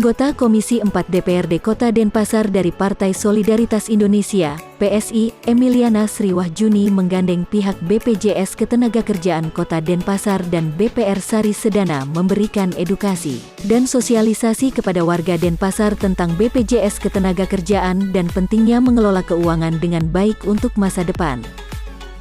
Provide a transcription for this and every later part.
Anggota Komisi 4 DPRD Kota Denpasar dari Partai Solidaritas Indonesia, PSI, Emiliana Sriwahjuni menggandeng pihak BPJS Ketenagakerjaan Kota Denpasar dan BPR Sari Sedana memberikan edukasi dan sosialisasi kepada warga Denpasar tentang BPJS Ketenagakerjaan dan pentingnya mengelola keuangan dengan baik untuk masa depan.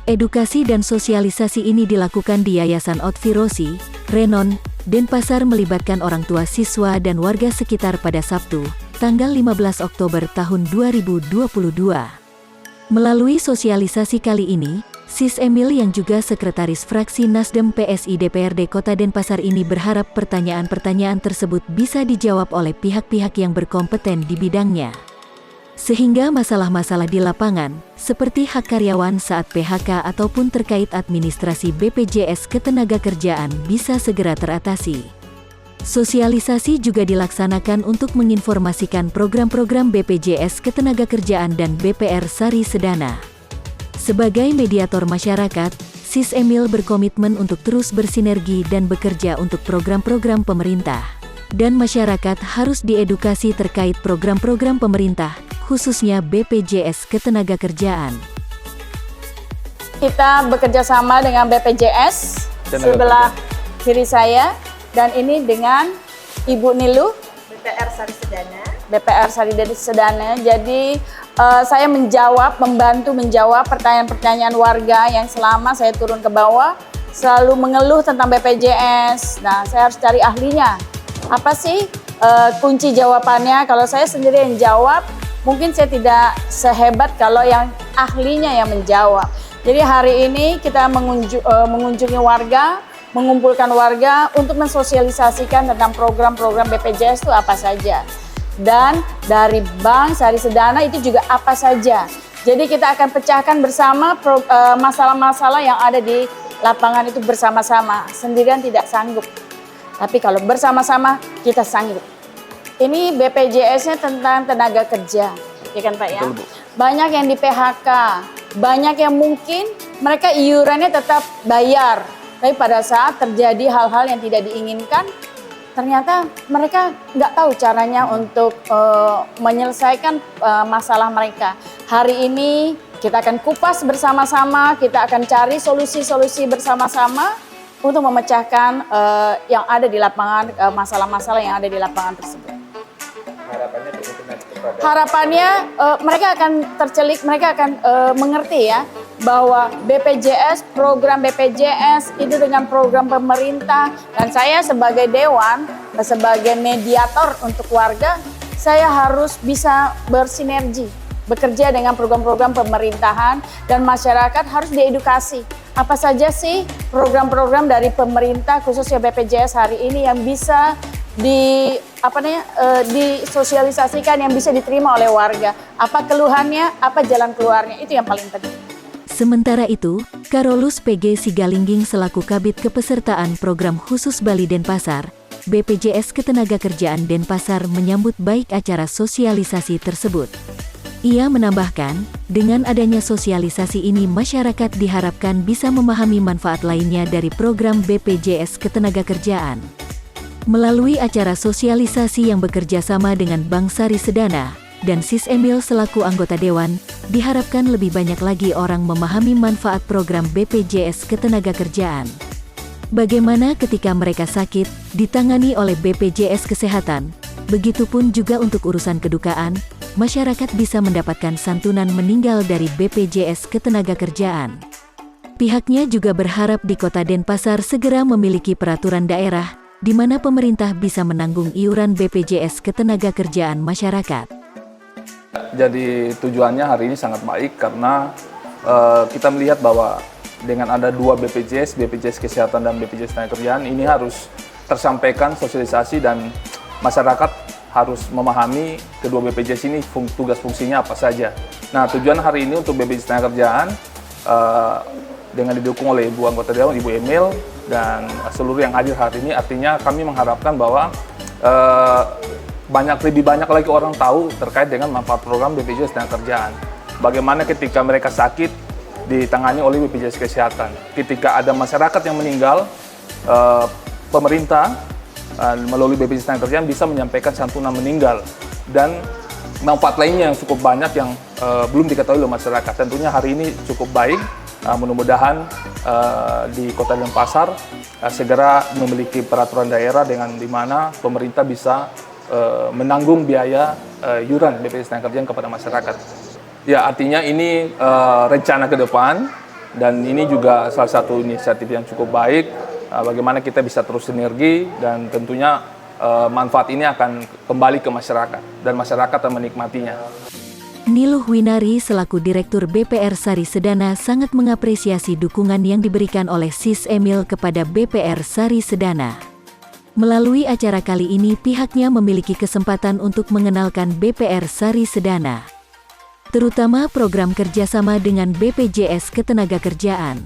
Edukasi dan sosialisasi ini dilakukan di Yayasan Otfirosi, Renon, Denpasar melibatkan orang tua siswa dan warga sekitar pada Sabtu, tanggal 15 Oktober tahun 2022. Melalui sosialisasi kali ini, Sis Emil yang juga Sekretaris Fraksi Nasdem PSI DPRD Kota Denpasar ini berharap pertanyaan-pertanyaan tersebut bisa dijawab oleh pihak-pihak yang berkompeten di bidangnya. Sehingga masalah-masalah di lapangan, seperti hak karyawan saat PHK ataupun terkait administrasi BPJS Ketenagakerjaan bisa segera teratasi. Sosialisasi juga dilaksanakan untuk menginformasikan program-program BPJS Ketenagakerjaan dan BPR Sari Sedana. Sebagai mediator masyarakat, Sis Emil berkomitmen untuk terus bersinergi dan bekerja untuk program-program pemerintah. Dan masyarakat harus diedukasi terkait program-program pemerintah, khususnya BPJS Ketenagakerjaan. Kita bekerja sama dengan BPJS sebelah kiri saya, dan ini dengan Ibu Nilu, BPR Sari Sedana. BPR Sari Sedana. Jadi saya membantu menjawab pertanyaan-pertanyaan warga yang selama saya turun ke bawah selalu mengeluh tentang BPJS. Nah, saya harus cari ahlinya. Apa sih kunci jawabannya? Kalau saya sendiri yang jawab, mungkin saya tidak sehebat kalau yang ahlinya yang menjawab. Jadi hari ini kita mengunjungi warga, mengumpulkan warga untuk mensosialisasikan tentang program-program BPJS itu apa saja. Dan dari Bank Sari Sedana itu juga apa saja. Jadi kita akan pecahkan bersama masalah-masalah yang ada di lapangan itu bersama-sama. Sendirian tidak sanggup. Tapi kalau bersama-sama kita sanggup. Ini BPJS-nya tentang tenaga kerja, ya kan Pak ya? Betul, Bu. Banyak yang di PHK, banyak yang mungkin mereka iurannya tetap bayar. Tapi pada saat terjadi hal-hal yang tidak diinginkan, ternyata mereka nggak tahu caranya untuk menyelesaikan masalah mereka. Hari ini kita akan kupas bersama-sama, kita akan cari solusi-solusi bersama-sama untuk memecahkan yang ada di lapangan, masalah-masalah yang ada di lapangan tersebut. Harapannya mereka akan tercelik, mereka akan mengerti ya bahwa BPJS, program BPJS itu dengan program pemerintah, dan saya sebagai dewan, sebagai mediator untuk warga, saya harus bisa bersinergi, bekerja dengan program-program pemerintahan, dan masyarakat harus diedukasi. Apa saja sih program-program dari pemerintah khususnya BPJS hari ini yang bisa disosialisasikan, yang bisa diterima oleh warga. Apa keluhannya, apa jalan keluarnya, itu yang paling penting. Sementara itu, Karolus PG Sigalingging selaku Kabid Kepesertaan Program Khusus Bali Denpasar, BPJS Ketenagakerjaan Denpasar menyambut baik acara sosialisasi tersebut. Ia menambahkan, dengan adanya sosialisasi ini masyarakat diharapkan bisa memahami manfaat lainnya dari program BPJS Ketenagakerjaan. Melalui acara sosialisasi yang bekerja sama dengan Bank Sari Sedana dan Sis Emil selaku anggota dewan, diharapkan lebih banyak lagi orang memahami manfaat program BPJS Ketenagakerjaan. Bagaimana ketika mereka sakit, ditangani oleh BPJS Kesehatan, begitupun juga untuk urusan kedukaan, masyarakat bisa mendapatkan santunan meninggal dari BPJS Ketenagakerjaan. Pihaknya juga berharap di Kota Denpasar segera memiliki peraturan daerah, di mana pemerintah bisa menanggung iuran BPJS Ketenagakerjaan masyarakat. Jadi tujuannya hari ini sangat baik karena kita melihat bahwa dengan ada dua BPJS Kesehatan dan BPJS Ketenagakerjaan, ini harus tersampaikan sosialisasi dan masyarakat harus memahami kedua BPJS ini tugas fungsinya apa saja. Nah, tujuan hari ini untuk BPJS Ketenagakerjaan dengan didukung oleh Ibu Anggota Dewan, Ibu Emil, dan seluruh yang hadir hari ini, artinya kami mengharapkan bahwa lebih banyak lagi orang tahu terkait dengan manfaat program BPJS Ketenagakerjaan. Bagaimana ketika mereka sakit ditangani oleh BPJS Kesehatan. Ketika ada masyarakat yang meninggal, pemerintah melalui BPJS Tenagakerjaan bisa menyampaikan santunan meninggal dan manfaat lainnya yang cukup banyak yang belum diketahui oleh masyarakat. Tentunya hari ini cukup baik, mudah-mudahan di Kota Denpasar segera memiliki peraturan daerah dengan di mana pemerintah bisa menanggung biaya iuran BPJS Tenagakerjaan kepada masyarakat. Ya, artinya ini rencana ke depan dan ini juga salah satu inisiatif yang cukup baik. Bagaimana kita bisa terus sinergi dan tentunya manfaat ini akan kembali ke masyarakat dan masyarakat akan menikmatinya. Niluh Winari selaku Direktur BPR Sari Sedana sangat mengapresiasi dukungan yang diberikan oleh Sis Emil kepada BPR Sari Sedana. Melalui acara kali ini pihaknya memiliki kesempatan untuk mengenalkan BPR Sari Sedana, terutama program kerjasama dengan BPJS Ketenagakerjaan.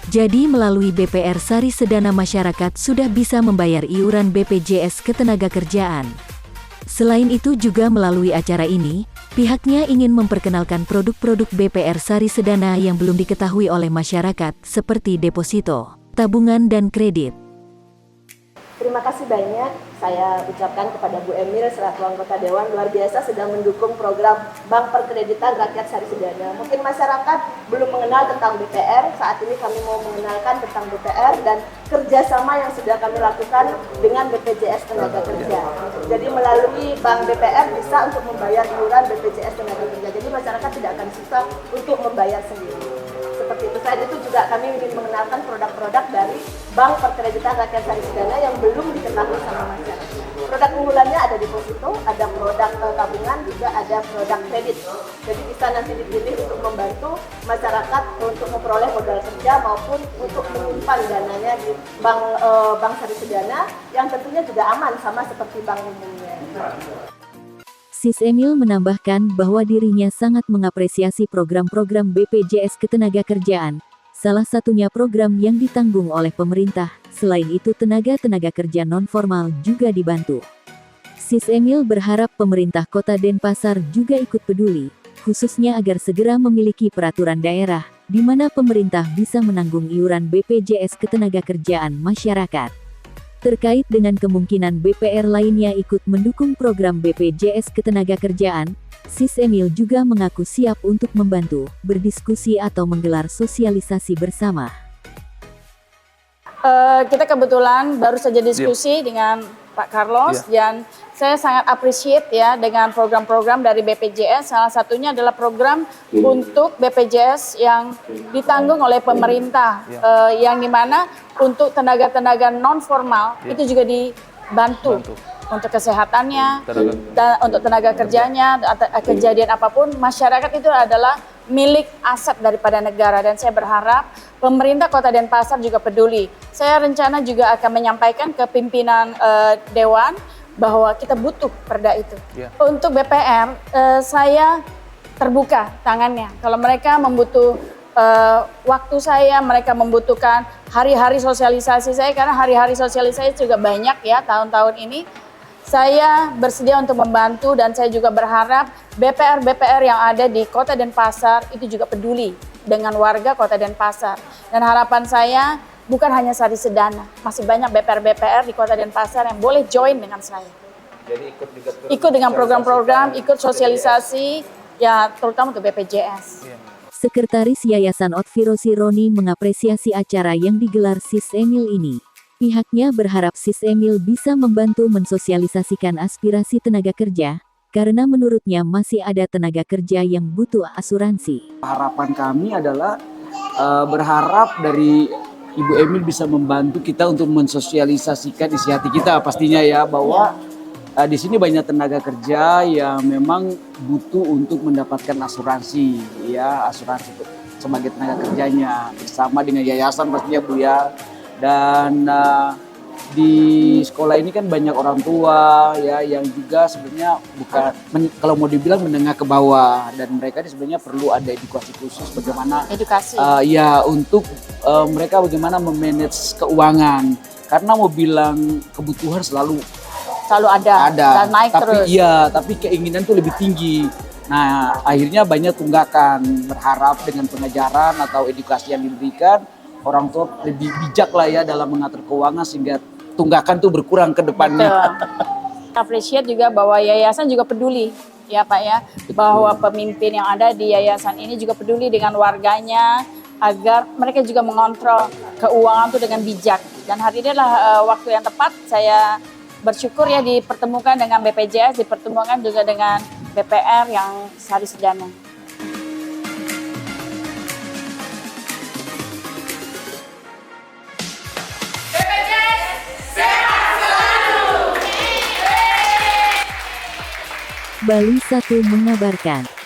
Jadi melalui BPR Sari Sedana masyarakat sudah bisa membayar iuran BPJS Ketenagakerjaan. Selain itu juga melalui acara ini, pihaknya ingin memperkenalkan produk-produk BPR Sari Sedana yang belum diketahui oleh masyarakat seperti deposito, tabungan dan kredit. Terima kasih banyak saya ucapkan kepada Bu Emil selaku anggota Dewan, luar biasa sedang mendukung program Bank Perkreditan Rakyat Sari Sedana. Mungkin masyarakat belum mengenal tentang BPR, saat ini kami mau mengenalkan tentang BPR dan kerjasama yang sudah kami lakukan dengan BPJS Tenagakerja. Jadi melalui Bank BPR bisa untuk membayar iuran BPJS Tenagakerja, jadi masyarakat tidak akan susah untuk membayar sendiri. Seperti itu saja, itu juga kami ingin mengenalkan produk-produk dari Bank Perkreditan Rakyat Sari Sedana yang belum diketahui sama masyarakat. Produk unggulannya ada deposito, ada produk tabungan, juga ada produk kredit. Jadi bisa nanti dipilih untuk membantu masyarakat untuk memperoleh modal kerja maupun untuk menyimpan dananya di Bank Sari Sedana yang tentunya juga aman sama seperti bank umumnya. Sis Emil menambahkan bahwa dirinya sangat mengapresiasi program-program BPJS Ketenagakerjaan, salah satunya program yang ditanggung oleh pemerintah. Selain itu tenaga-tenaga kerja non-formal juga dibantu. Sis Emil berharap pemerintah Kota Denpasar juga ikut peduli, khususnya agar segera memiliki peraturan daerah, di mana pemerintah bisa menanggung iuran BPJS Ketenagakerjaan masyarakat. Terkait dengan kemungkinan BPR lainnya ikut mendukung program BPJS Ketenagakerjaan, Sis Emil juga mengaku siap untuk membantu, berdiskusi atau menggelar sosialisasi bersama. Kita kebetulan baru saja diskusi dengan Pak Carlos dan saya sangat appreciate ya dengan program-program dari BPJS. Salah satunya adalah program untuk BPJS yang ditanggung oleh pemerintah, yang dimana untuk tenaga-tenaga non formal itu juga dibantu untuk kesehatannya dan untuk tenaga kerjanya, kejadian apapun masyarakat itu adalah milik aset daripada negara dan saya berharap pemerintah Kota Denpasar juga peduli. Saya rencana juga akan menyampaikan ke pimpinan Dewan bahwa kita butuh perda itu. Untuk BPR, saya terbuka tangannya. Kalau mereka waktu saya, mereka membutuhkan hari-hari sosialisasi saya, karena hari-hari sosialisasi juga banyak ya tahun-tahun ini. Saya bersedia untuk membantu dan saya juga berharap BPR-BPR yang ada di Kota Denpasar itu juga peduli dengan warga Kota Denpasar. Dan harapan saya bukan hanya Sari Sedana, masih banyak BPR-BPR di Kota Denpasar yang boleh join dengan saya. Jadi ikut dengan program-program, ikut sosialisasi, ya terutama untuk BPJS. Sekretaris Yayasan Otfirosi Roni mengapresiasi acara yang digelar Sis Emil ini. Pihaknya berharap Sis Emil bisa membantu mensosialisasikan aspirasi tenaga kerja, karena menurutnya masih ada tenaga kerja yang butuh asuransi. Harapan kami adalah berharap dari Ibu Emil bisa membantu kita untuk mensosialisasikan isi hati kita pastinya ya, bahwa di sini banyak tenaga kerja yang memang butuh untuk mendapatkan asuransi ya, asuransi sebagai tenaga kerjanya bersama dengan yayasan pastinya Bu ya. Dan di sekolah ini kan banyak orang tua ya yang juga sebenarnya bukan kalau mau dibilang menengah ke bawah, dan mereka ini sebenarnya perlu ada edukasi khusus bagaimana ya untuk mereka bagaimana memanage keuangan, karena mau bilang kebutuhan selalu ada dan naik tapi terus. Iya, tapi keinginan tuh lebih tinggi. Nah, akhirnya banyak tunggakan, berharap dengan pengajaran atau edukasi yang diberikan orang tua lebih bijak lah ya dalam mengatur keuangan sehingga tunggakan tuh berkurang ke depannya. Appreciate juga bahwa yayasan juga peduli ya Pak ya, bahwa pemimpin yang ada di yayasan ini juga peduli dengan warganya agar mereka juga mengontrol keuangan itu dengan bijak. Dan hari ini adalah waktu yang tepat saya bersyukur ya dipertemukan dengan BPJS, dipertemukan juga dengan BPR yang Sari Sedana. Bali 1 mengabarkan.